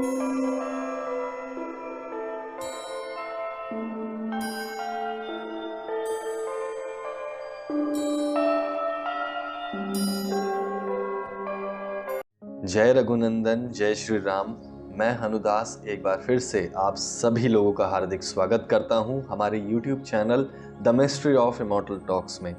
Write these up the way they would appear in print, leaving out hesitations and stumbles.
जय रघुनंदन, जय श्री राम। मैं हनुदास एक बार फिर से आप सभी लोगों का हार्दिक स्वागत करता हूं हमारे YouTube channel the mystery of immortal talks में।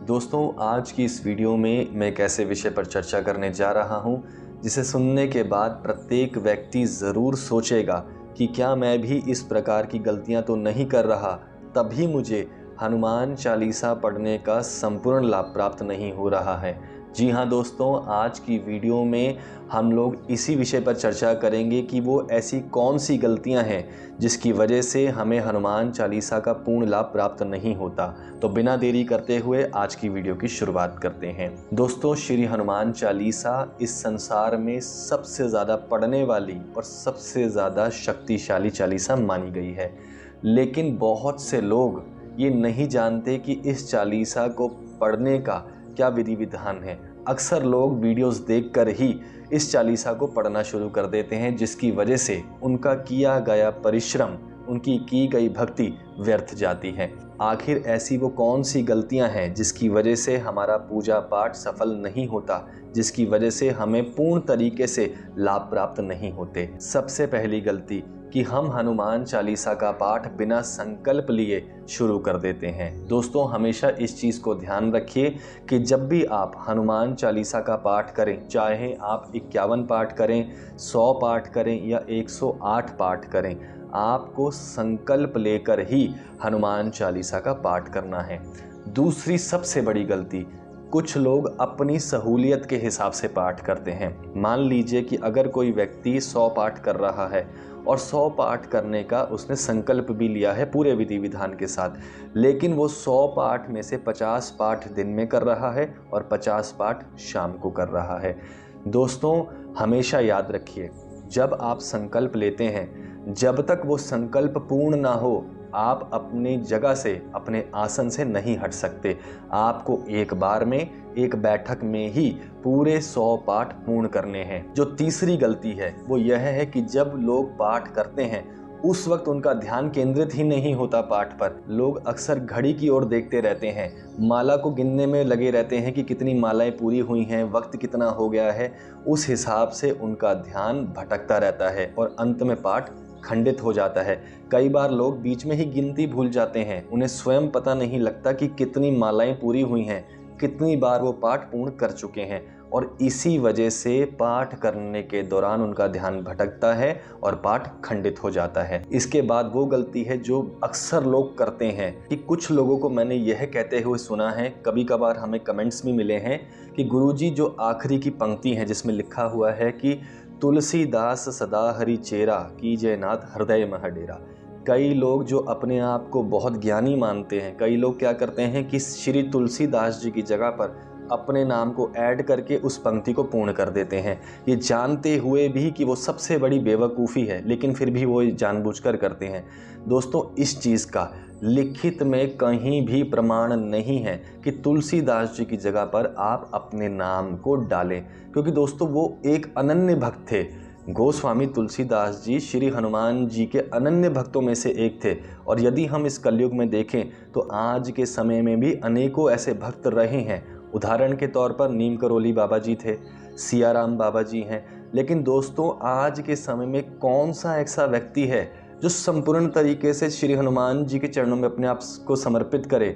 दोस्तों, आज की इस वीडियो में मैं एक ऐसे विषय पर चर्चा करने जा रहा हूं जिसे सुनने के बाद प्रत्येक व्यक्ति ज़रूर सोचेगा कि क्या मैं भी इस प्रकार की गलतियां तो नहीं कर रहा, तभी मुझे हनुमान चालीसा पढ़ने का संपूर्ण लाभ प्राप्त नहीं हो रहा है। जी हाँ दोस्तों, आज की वीडियो में हम लोग इसी विषय पर चर्चा करेंगे कि वो ऐसी कौन सी गलतियां हैं जिसकी वजह से हमें हनुमान चालीसा का पूर्ण लाभ प्राप्त नहीं होता। तो बिना देरी करते हुए आज की वीडियो की शुरुआत करते हैं। दोस्तों, श्री हनुमान चालीसा इस संसार में सबसे ज़्यादा पढ़ने वाली और सबसे ज़्यादा शक्तिशाली चालीसा मानी गई है, लेकिन बहुत से लोग ये नहीं जानते कि इस चालीसा को पढ़ने का क्या विधि विधान है। अक्सर लोग वीडियोस देखकर ही इस चालीसा को पढ़ना शुरू कर देते हैं, जिसकी वजह से उनका किया गया परिश्रम, उनकी की गई भक्ति व्यर्थ जाती है। आखिर ऐसी वो कौन सी गलतियां हैं जिसकी वजह से हमारा पूजा पाठ सफल नहीं होता, जिसकी वजह से हमें पूर्ण तरीके से लाभ प्राप्त नहीं होते। सबसे पहली गलती कि हम हनुमान चालीसा का पाठ बिना संकल्प लिए शुरू कर देते हैं। दोस्तों, हमेशा इस चीज़ को ध्यान रखिए कि जब भी आप हनुमान चालीसा का पाठ करें, चाहे आप 51 पाठ करें, 100 पाठ करें या 108 पाठ करें, आपको संकल्प लेकर ही हनुमान चालीसा का पाठ करना है। दूसरी सबसे बड़ी गलती, कुछ लोग अपनी सहूलियत के हिसाब से पाठ करते हैं। मान लीजिए कि अगर कोई व्यक्ति 100 पाठ कर रहा है और 100 पाठ करने का उसने संकल्प भी लिया है पूरे विधि विधान के साथ, लेकिन वो 100 पाठ में से 50 पाठ दिन में कर रहा है और 50 पाठ शाम को कर रहा है। दोस्तों, हमेशा याद रखिए, जब आप संकल्प लेते हैं, जब तक वो संकल्प पूर्ण ना हो, आप अपनी जगह से, अपने आसन से नहीं हट सकते। आपको एक बार में, एक बैठक में ही पूरे 100 पाठ पूर्ण करने हैं। जो तीसरी गलती है वो यह है कि जब लोग पाठ करते हैं उस वक्त उनका ध्यान केंद्रित ही नहीं होता पाठ पर। लोग अक्सर घड़ी की ओर देखते रहते हैं, माला को गिनने में लगे रहते हैं कि कितनी मालाएं पूरी हुई हैं, वक्त कितना हो गया है। उस हिसाब से उनका ध्यान भटकता रहता है और अंत में पाठ खंडित हो जाता है। कई बार लोग बीच में ही गिनती भूल जाते हैं, उन्हें स्वयं पता नहीं लगता कि कितनी मालाएं पूरी हुई हैं, कितनी बार वो पाठ पूर्ण कर चुके हैं, और इसी वजह से पाठ करने के दौरान उनका ध्यान भटकता है और पाठ खंडित हो जाता है। इसके बाद वो गलती है जो अक्सर लोग करते हैं कि कुछ लोगों को मैंने यह कहते हुए सुना है, कभी कभार हमें कमेंट्स भी मिले हैं कि गुरुजी जो आखिरी की पंक्ति है जिसमें लिखा हुआ है कि तुलसीदास सदा हरि चेरा कीजय नाथ हृदय मह डेरा। कई लोग जो अपने आप को बहुत ज्ञानी मानते हैं, कई लोग क्या करते हैं कि श्री तुलसीदास जी की जगह पर अपने नाम को ऐड करके उस पंक्ति को पूर्ण कर देते हैं, ये जानते हुए भी कि वो सबसे बड़ी बेवकूफ़ी है, लेकिन फिर भी वो जानबूझकर करते हैं। दोस्तों, इस चीज़ का लिखित में कहीं भी प्रमाण नहीं है कि तुलसीदास जी की जगह पर आप अपने नाम को डालें, क्योंकि दोस्तों वो एक अनन्य भक्त थे। गोस्वामी तुलसीदास जी श्री हनुमान जी के अनन्य भक्तों में से एक थे, और यदि हम इस कलयुग में देखें तो आज के समय में भी अनेकों ऐसे भक्त रहे हैं। उदाहरण के तौर पर नीम करोली बाबा जी थे, सियाराम बाबा जी हैं। लेकिन दोस्तों, आज के समय में कौन सा ऐसा व्यक्ति है जो संपूर्ण तरीके से श्री हनुमान जी के चरणों में अपने आप को समर्पित करे?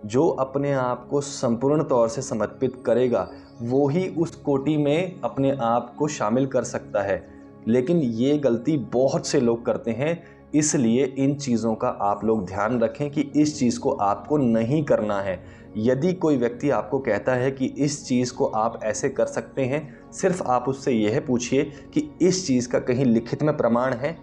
जो अपने आप को संपूर्ण तौर से समर्पित करेगा वो ही उस कोटि में अपने आप को शामिल कर सकता है। लेकिन ये गलती बहुत से लोग करते हैं, इसलिए इन चीज़ों का आप लोग ध्यान रखें कि इस चीज़ को आपको नहीं करना है। यदि कोई व्यक्ति आपको कहता है कि इस चीज़ को आप ऐसे कर सकते हैं, सिर्फ आप उससे यह पूछिए कि इस चीज़ का कहीं लिखित में प्रमाण है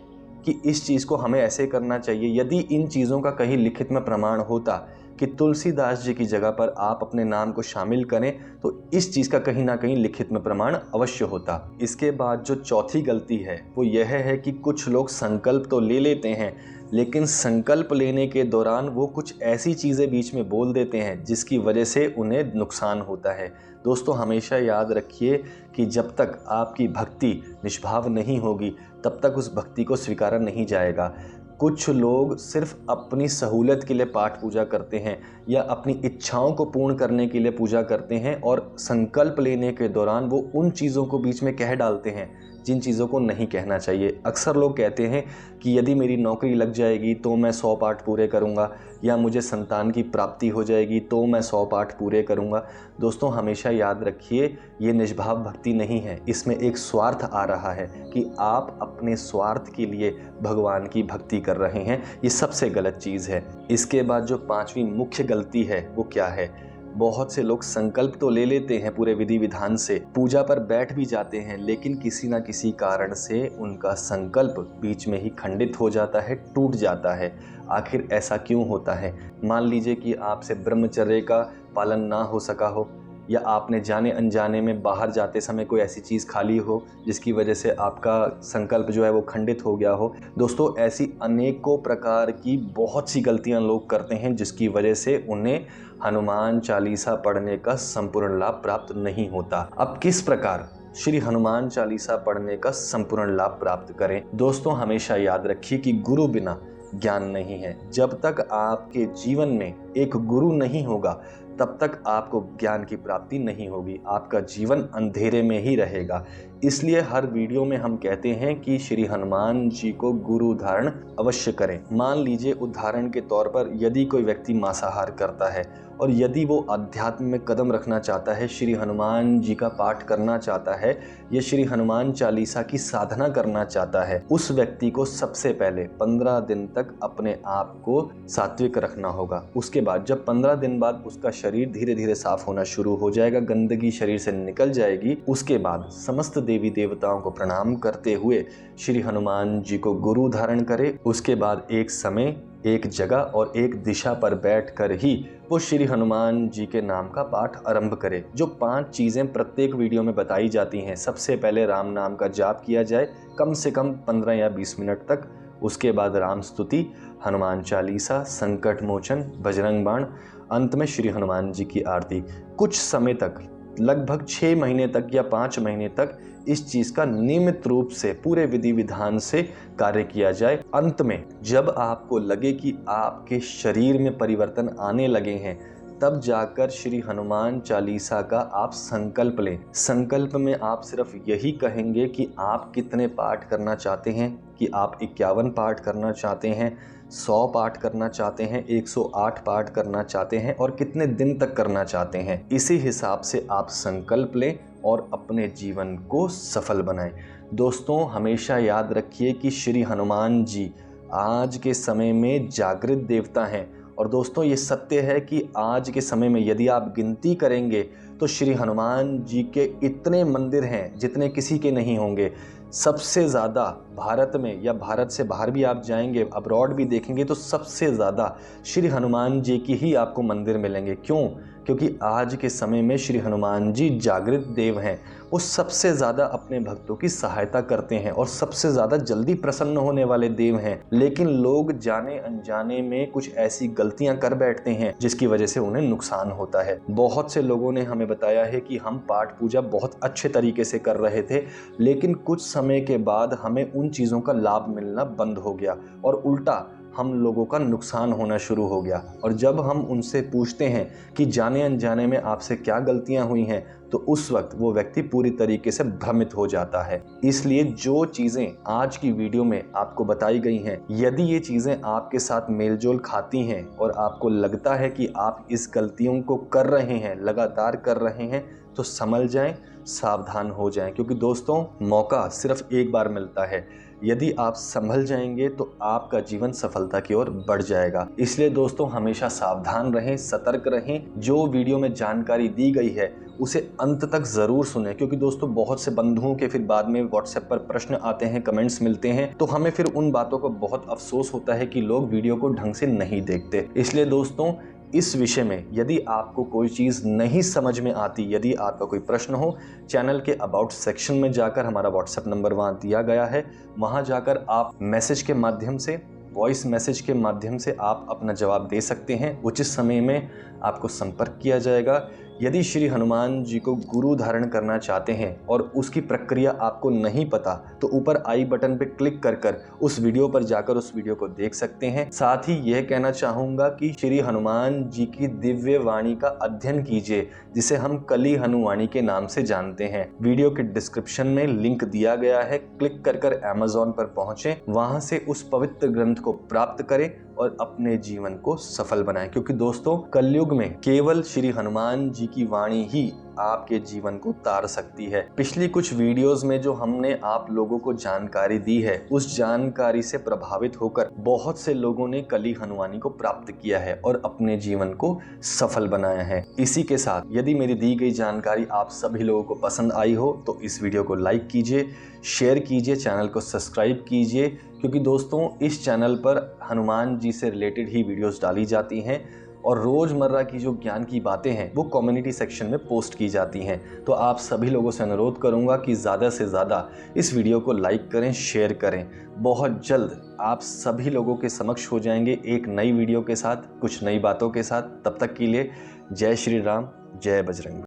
कि इस चीज़ को हमें ऐसे करना चाहिए। यदि इन चीज़ों का कहीं लिखित में प्रमाण होता, कि तुलसीदास जी की जगह पर आप अपने नाम को शामिल करें तो इस चीज़ का कहीं ना कहीं लिखित में प्रमाण अवश्य होता। इसके बाद जो चौथी गलती है वो यह है कि कुछ लोग संकल्प तो ले लेते हैं, लेकिन संकल्प लेने के दौरान वो कुछ ऐसी चीज़ें बीच में बोल देते हैं जिसकी वजह से उन्हें नुकसान होता है। दोस्तों, हमेशा याद रखिए कि जब तक आपकी भक्ति निष्भाव नहीं होगी तब तक उस भक्ति को स्वीकारा नहीं जाएगा। कुछ लोग सिर्फ अपनी सहूलियत के लिए पाठ पूजा करते हैं या अपनी इच्छाओं को पूर्ण करने के लिए पूजा करते हैं और संकल्प लेने के दौरान वो उन चीज़ों को बीच में कह डालते हैं जिन चीज़ों को नहीं कहना चाहिए। अक्सर लोग कहते हैं कि यदि मेरी नौकरी लग जाएगी तो मैं 100 पाठ पूरे करूंगा, या मुझे संतान की प्राप्ति हो जाएगी तो मैं 100 पाठ पूरे करूंगा। दोस्तों, हमेशा याद रखिए ये निष्भाव भक्ति नहीं है, इसमें एक स्वार्थ आ रहा है कि आप अपने स्वार्थ के लिए भगवान की भक्ति कर रहे हैं। ये सबसे गलत चीज़ है। इसके बाद जो पांचवी मुख्य गलती है वो क्या है? बहुत से लोग संकल्प तो ले लेते हैं पूरे विधि विधान से, पूजा पर बैठ भी जाते हैं, लेकिन किसी ना किसी कारण से उनका संकल्प बीच में ही खंडित हो जाता है, टूट जाता है। आखिर ऐसा क्यों होता है? मान लीजिए कि आपसे ब्रह्मचर्य का पालन ना हो सका हो, या आपने जाने अनजाने में बाहर जाते समय कोई ऐसी चीज़ खा ली हो जिसकी वजह से आपका संकल्प जो है वो खंडित हो गया हो। दोस्तों, ऐसी अनेकों प्रकार की बहुत सी गलतियां लोग करते हैं जिसकी वजह से उन्हें हनुमान चालीसा पढ़ने का संपूर्ण लाभ प्राप्त नहीं होता। अब किस प्रकार श्री हनुमान चालीसा पढ़ने का संपूर्ण लाभ प्राप्त करें? दोस्तों, हमेशा याद रखिए कि गुरु बिना ज्ञान नहीं है। जब तक आपके जीवन में एक गुरु नहीं होगा तब तक आपको ज्ञान की प्राप्ति नहीं होगी, आपका जीवन अंधेरे में ही रहेगा। इसलिए हर वीडियो में हम कहते हैं कि श्री हनुमान जी को गुरु धारण अवश्य करें। मान लीजिए उदाहरण के तौर पर यदि कोई व्यक्ति मांसाहार करता है और यदि वो अध्यात्म में कदम रखना चाहता है, श्री हनुमान जी का पाठ करना चाहता है या श्री हनुमान चालीसा की साधना करना चाहता है, उस व्यक्ति को सबसे पहले 15 दिन तक अपने आप को सात्विक रखना होगा। उसके बाद जब 15 दिन बाद उसका शरीर धीरे धीरे साफ होना शुरू हो जाएगा, गंदगी शरीर से निकल जाएगी, उसके बाद समस्त देवी देवताओं को प्रणाम करते हुए श्री हनुमान जी को गुरु धारण करे। उसके बाद एक समय, एक जगह और एक दिशा पर बैठकर ही वो श्री हनुमान जी के नाम का पाठ आरंभ करे। जो 5 चीज़ें प्रत्येक वीडियो में बताई जाती हैं, सबसे पहले राम नाम का जाप किया जाए कम से कम 15 या 20 मिनट तक। उसके बाद राम स्तुति, हनुमान चालीसा, संकट मोचन, बजरंग बाण, अंत में श्री हनुमान जी की आरती। कुछ समय तक, लगभग 6 महीने तक या 5 महीने तक इस चीज का नियमित रूप से पूरे विधि विधान से कार्य किया जाए। अंत में जब आपको लगे कि आपके शरीर में परिवर्तन आने लगे हैं, तब जाकर श्री हनुमान चालीसा का आप संकल्प लें। संकल्प में आप सिर्फ यही कहेंगे कि आप कितने पाठ करना चाहते हैं, कि आप 51 पाठ करना चाहते हैं, 100 पाठ करना चाहते हैं, 108 पाठ करना चाहते हैं और कितने दिन तक करना चाहते हैं। इसी हिसाब से आप संकल्प लें और अपने जीवन को सफल बनाएं। दोस्तों, हमेशा याद रखिए कि श्री हनुमान जी आज के समय में जागृत देवता हैं। और दोस्तों, ये सत्य है कि आज के समय में यदि आप गिनती करेंगे तो श्री हनुमान जी के इतने मंदिर हैं जितने किसी के नहीं होंगे। सबसे ज़्यादा भारत में या भारत से बाहर भी आप जाएंगे, अब्रॉड भी देखेंगे, तो सबसे ज़्यादा श्री हनुमान जी की ही आपको मंदिर मिलेंगे। क्यों? क्योंकि आज के समय में श्री हनुमान जी जागृत देव हैं। वो सबसे ज़्यादा अपने भक्तों की सहायता करते हैं और सबसे ज़्यादा जल्दी प्रसन्न होने वाले देव हैं। लेकिन लोग जाने अनजाने में कुछ ऐसी गलतियां कर बैठते हैं जिसकी वजह से उन्हें नुकसान होता है। बहुत से लोगों ने हमें बताया है कि हम पाठ पूजा बहुत अच्छे तरीके से कर रहे थे, लेकिन कुछ समय के बाद हमें उन चीज़ों का लाभ मिलना बंद हो गया और उल्टा हम लोगों का नुकसान होना शुरू हो गया। और जब हम उनसे पूछते हैं कि जाने अनजाने में आपसे क्या गलतियां हुई हैं, तो उस वक्त वो व्यक्ति पूरी तरीके से भ्रमित हो जाता है। इसलिए जो चीज़ें आज की वीडियो में आपको बताई गई हैं, यदि ये चीज़ें आपके साथ मेलजोल खाती हैं और आपको लगता है कि आप इस गलतियों को कर रहे हैं, लगातार कर रहे हैं, तो संभल जाएं, सावधान हो जाएं। क्योंकि दोस्तों, मौका सिर्फ एक बार मिलता है। यदि आप संभल जाएंगे तो आपका जीवन सफलता की ओर बढ़ जाएगा। इसलिए दोस्तों, हमेशा सावधान रहें, सतर्क रहें। जो वीडियो में जानकारी दी गई है उसे अंत तक ज़रूर सुनें, क्योंकि दोस्तों बहुत से बंधुओं के फिर बाद में व्हाट्सएप पर प्रश्न आते हैं, कमेंट्स मिलते हैं, तो हमें फिर उन बातों का बहुत अफसोस होता है कि लोग वीडियो को ढंग से नहीं देखते। इसलिए दोस्तों, इस विषय में यदि आपको कोई चीज़ नहीं समझ में आती, यदि आपका कोई प्रश्न हो, चैनल के अबाउट सेक्शन में जाकर हमारा व्हाट्सएप नंबर वहाँ दिया गया है, वहाँ जाकर आप मैसेज के माध्यम से, वॉइस मैसेज के माध्यम से आप अपना जवाब दे सकते हैं। उचित समय में आपको संपर्क किया जाएगा। यदि श्री हनुमान जी को गुरु धारण करना चाहते हैं और उसकी प्रक्रिया आपको नहीं पता, तो ऊपर आई बटन पे क्लिक कर कर उस वीडियो पर जाकर उस वीडियो को देख सकते हैं। साथ ही यह कहना चाहूँगा कि श्री हनुमान जी की दिव्य वाणी का अध्ययन कीजिए, जिसे हम कली हनुवाणी के नाम से जानते हैं। वीडियो के डिस्क्रिप्शन में लिंक दिया गया है, क्लिक कर कर अमेज़न पर पहुँचें, वहाँ से उस पवित्र ग्रंथ को प्राप्त करें और अपने जीवन को सफल बनाएं। क्योंकि दोस्तों, कलयुग में केवल श्री हनुमान जी की वाणी ही आपके जीवन को तार सकती है। पिछली कुछ वीडियोस में जो हमने आप लोगों को जानकारी दी है, उस जानकारी से प्रभावित होकर बहुत से लोगों ने कली हनुमानी को प्राप्त किया है और अपने जीवन को सफल बनाया है। इसी के साथ यदि मेरी दी गई जानकारी आप सभी लोगों को पसंद आई हो तो इस वीडियो को लाइक कीजिए, शेयर कीजिए, चैनल को सब्सक्राइब कीजिए, क्योंकि दोस्तों इस चैनल पर हनुमान जी से रिलेटेड ही वीडियोस डाली जाती हैं और रोज़मर्रा की जो ज्ञान की बातें हैं वो कम्युनिटी सेक्शन में पोस्ट की जाती हैं। तो आप सभी लोगों से अनुरोध करूंगा कि ज़्यादा से ज़्यादा इस वीडियो को लाइक करें, शेयर करें। बहुत जल्द आप सभी लोगों के समक्ष हो जाएंगे एक नई वीडियो के साथ, कुछ नई बातों के साथ। तब तक के लिए जय श्री राम, जय बजरंग।